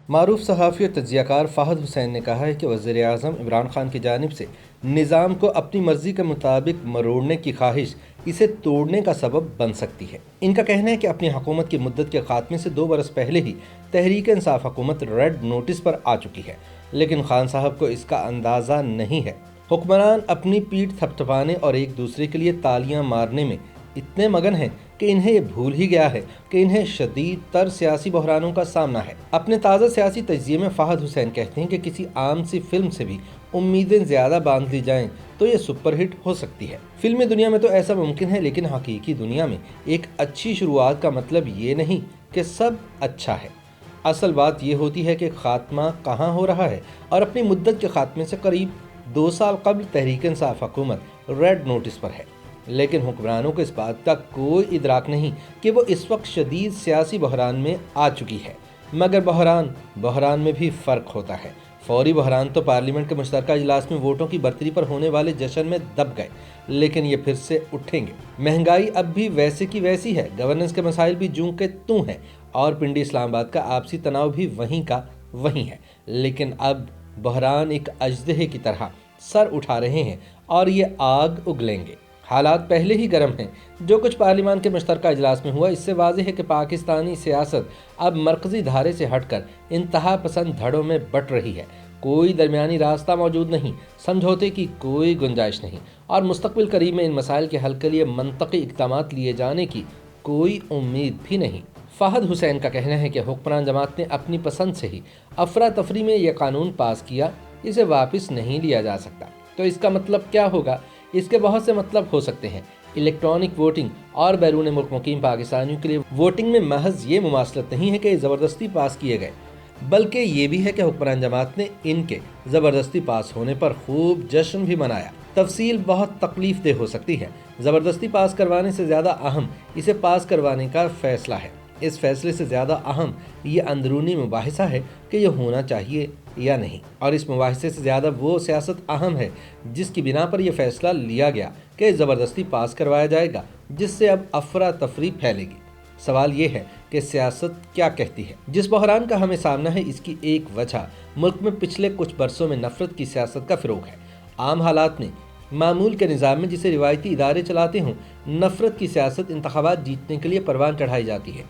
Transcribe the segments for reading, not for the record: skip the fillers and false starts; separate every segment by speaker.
Speaker 1: معروف صحافی اور تجزیہ کار فہد حسین نے کہا ہے کہ وزیر اعظم عمران خان کی جانب سے نظام کو اپنی مرضی کے مطابق مروڑنے کی خواہش اسے توڑنے کا سبب بن سکتی ہے۔ ان کا کہنا ہے کہ اپنی حکومت کی مدت کے خاتمے سے 2 برس پہلے ہی تحریک انصاف حکومت ریڈ نوٹس پر آ چکی ہے، لیکن خان صاحب کو اس کا اندازہ نہیں ہے۔ حکمران اپنی پیٹھ تھپتھپانے اور ایک دوسرے کے لیے تالیاں مارنے میں اتنے مگن ہیں کہ انہیں یہ بھول ہی گیا ہے کہ انہیں شدید تر سیاسی بحرانوں کا سامنا ہے۔ اپنے تازہ سیاسی تجزیے میں فہد حسین کہتے ہیں کہ کسی عام سی فلم سے بھی امیدیں زیادہ باندھ لی جائیں تو یہ سپر ہٹ ہو سکتی ہے۔ فلمی دنیا میں تو ایسا ممکن ہے، لیکن حقیقی دنیا میں ایک اچھی شروعات کا مطلب یہ نہیں کہ سب اچھا ہے۔ اصل بات یہ ہوتی ہے کہ خاتمہ کہاں ہو رہا ہے، اور اپنی مدت کے خاتمے سے قریب 2 سال قبل تحریک انصاف حکومت ریڈ نوٹس پر ہے، لیکن حکمرانوں کو اس بات کا کوئی ادراک نہیں کہ وہ اس وقت شدید سیاسی بحران میں آ چکی ہے۔ مگر بحران میں بھی فرق ہوتا ہے۔ فوری بحران تو پارلیمنٹ کے مشترکہ اجلاس میں ووٹوں کی برتری پر ہونے والے جشن میں دب گئے، لیکن یہ پھر سے اٹھیں گے۔ مہنگائی اب بھی ویسے کی ویسی ہے، گورننس کے مسائل بھی جوں کے توں ہیں، اور پنڈی اسلام آباد کا آپسی تناؤ بھی وہیں کا وہیں ہے، لیکن اب بحران ایک اژدہے کی طرح سر اٹھا رہے ہیں اور یہ آگ اگلیں گے۔ حالات پہلے ہی گرم ہیں۔ جو کچھ پارلیمان کے مشترکہ اجلاس میں ہوا، اس سے واضح ہے کہ پاکستانی سیاست اب مرکزی دھارے سے ہٹ کر انتہا پسند دھڑوں میں بٹ رہی ہے۔ کوئی درمیانی راستہ موجود نہیں، سمجھوتے کی کوئی گنجائش نہیں، اور مستقبل قریب میں ان مسائل کے حل کے لیے منطقی اقدامات لیے جانے کی کوئی امید بھی نہیں۔ فہد حسین کا کہنا ہے کہ حکمران جماعت نے اپنی پسند سے ہی افراتفری میں یہ قانون پاس کیا، اسے واپس نہیں لیا جا سکتا۔ تو اس کا مطلب کیا ہوگا؟ اس کے بہت سے مطلب ہو سکتے ہیں۔ الیکٹرانک ووٹنگ اور بیرون ملک مقیم پاکستانیوں کے لیے ووٹنگ میں محض یہ مماثلت نہیں ہے کہ یہ زبردستی پاس کیے گئے، بلکہ یہ بھی ہے کہ حکمران جماعت نے ان کے زبردستی پاس ہونے پر خوب جشن بھی منایا۔ تفصیل بہت تکلیف دہ ہو سکتی ہے۔ زبردستی پاس کروانے سے زیادہ اہم اسے پاس کروانے کا فیصلہ ہے۔ اس فیصلے سے زیادہ اہم یہ اندرونی مباحثہ ہے کہ یہ ہونا چاہیے یا نہیں، اور اس مباحثے سے زیادہ وہ سیاست اہم ہے جس کی بنا پر یہ فیصلہ لیا گیا کہ زبردستی پاس کروایا جائے گا، جس سے اب افراتفری پھیلے گی۔ سوال یہ ہے کہ سیاست کیا کہتی ہے؟ جس بحران کا ہمیں سامنا ہے، اس کی ایک وجہ ملک میں پچھلے کچھ برسوں میں نفرت کی سیاست کا فروغ ہے۔ عام حالات میں معمول کے نظام میں جسے روایتی ادارے چلاتے ہوں، نفرت کی سیاست انتخابات جیتنے کے لیے پروان چڑھائی جاتی ہے۔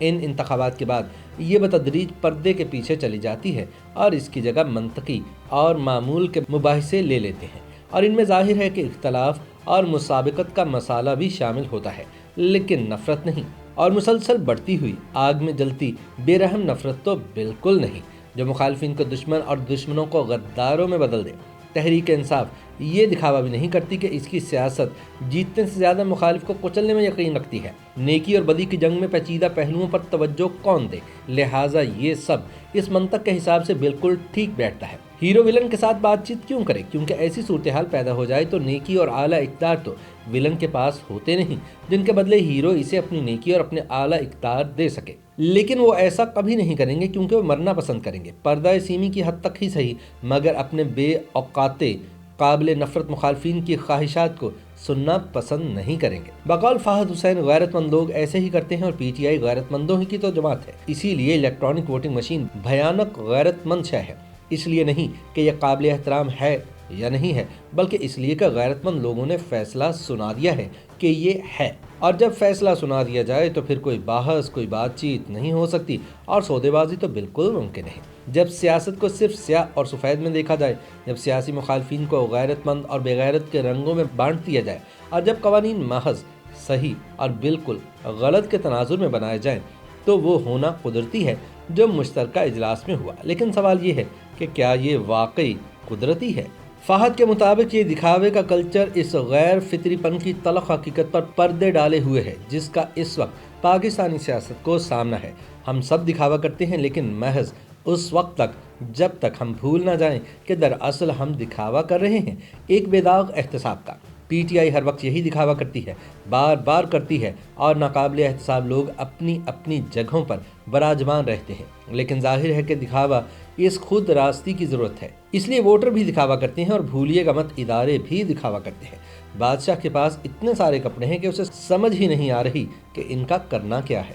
Speaker 1: ان انتخابات کے بعد یہ بتدریج پردے کے پیچھے چلی جاتی ہے اور اس کی جگہ منطقی اور معمول کے مباحثے لے لیتے ہیں، اور ان میں ظاہر ہے کہ اختلاف اور مسابقت کا مسالہ بھی شامل ہوتا ہے، لیکن نفرت نہیں، اور مسلسل بڑھتی ہوئی آگ میں جلتی بے رحم نفرت تو بالکل نہیں، جو مخالفین کو دشمن اور دشمنوں کو غداروں میں بدل دے۔ تحریک انصاف یہ دکھاوا بھی نہیں کرتی کہ اس کی سیاست جیتنے سے زیادہ مخالف کو کچلنے میں یقین رکھتی ہے۔ نیکی اور بدی کی جنگ میں پیچیدہ پہلوؤں پر توجہ کون دے، لہٰذا یہ سب اس منطق کے حساب سے بالکل ٹھیک بیٹھتا ہے۔ ہیرو ولن کے ساتھ بات چیت کیوں کرے؟ کیونکہ ایسی صورتحال پیدا ہو جائے تو نیکی اور اعلیٰ اقتدار تو ولن کے پاس ہوتے نہیں، جن کے بدلے ہیرو اسے اپنی نیکی اور اپنے اعلیٰ اقتدار دے سکے، لیکن وہ ایسا کبھی نہیں کریں گے کیونکہ وہ مرنا پسند کریں گے، پردہ سیمی کی حد تک ہی صحیح، مگر اپنے بے اوقاتے قابل نفرت مخالفین کی خواہشات کو سننا پسند نہیں کریں گے۔ بقول فہد حسین، غیرت مند لوگ ایسے ہی کرتے ہیں، اور پی ٹی آئی غیرت مندوں ہی کی تو جماعت ہے۔ اسی لیے الیکٹرانک ووٹنگ مشین بھیانک غیرت مند شے ہے، اس لیے نہیں کہ یہ قابل احترام ہے یا نہیں ہے، بلکہ اس لیے کہ غیرت مند لوگوں نے فیصلہ سنا دیا ہے کہ یہ ہے، اور جب فیصلہ سنا دیا جائے تو پھر کوئی بحث، کوئی بات چیت نہیں ہو سکتی، اور سودے بازی تو بالکل ممکن ہے۔ جب سیاست کو صرف سیاہ اور سفید میں دیکھا جائے، جب سیاسی مخالفین کو غیرت مند اور بے غیرت کے رنگوں میں بانٹ دیا جائے، اور جب قوانین محض صحیح اور بالکل غلط کے تناظر میں بنائے جائیں، تو وہ ہونا قدرتی ہے جو مشترکہ اجلاس میں ہوا۔ لیکن سوال یہ ہے کہ کیا یہ واقعی قدرتی ہے؟ فہد کے مطابق یہ دکھاوے کا کلچر اس غیر فطری پن کی تلخ حقیقت پر پردے ڈالے ہوئے ہے جس کا اس وقت پاکستانی سیاست کو سامنا ہے۔ ہم سب دکھاوا کرتے ہیں، لیکن محض اس وقت تک جب تک ہم بھول نہ جائیں کہ دراصل ہم دکھاوا کر رہے ہیں ایک بے داغ احتساب کا۔ پی ٹی آئی ہر وقت یہی دکھاوا کرتی ہے، بار بار کرتی ہے، اور ناقابل احتساب لوگ اپنی اپنی جگہوں پر براجمان رہتے ہیں، لیکن ظاہر ہے کہ دکھاوا اس خود راستی کی ضرورت ہے۔ اس لیے ووٹر بھی دکھاوا کرتے ہیں، اور بھولیے گا مت ادارے بھی دکھاوا کرتے ہیں۔ بادشاہ کے پاس اتنے سارے کپڑے ہیں کہ اسے سمجھ ہی نہیں آ رہی کہ ان کا کرنا کیا ہے۔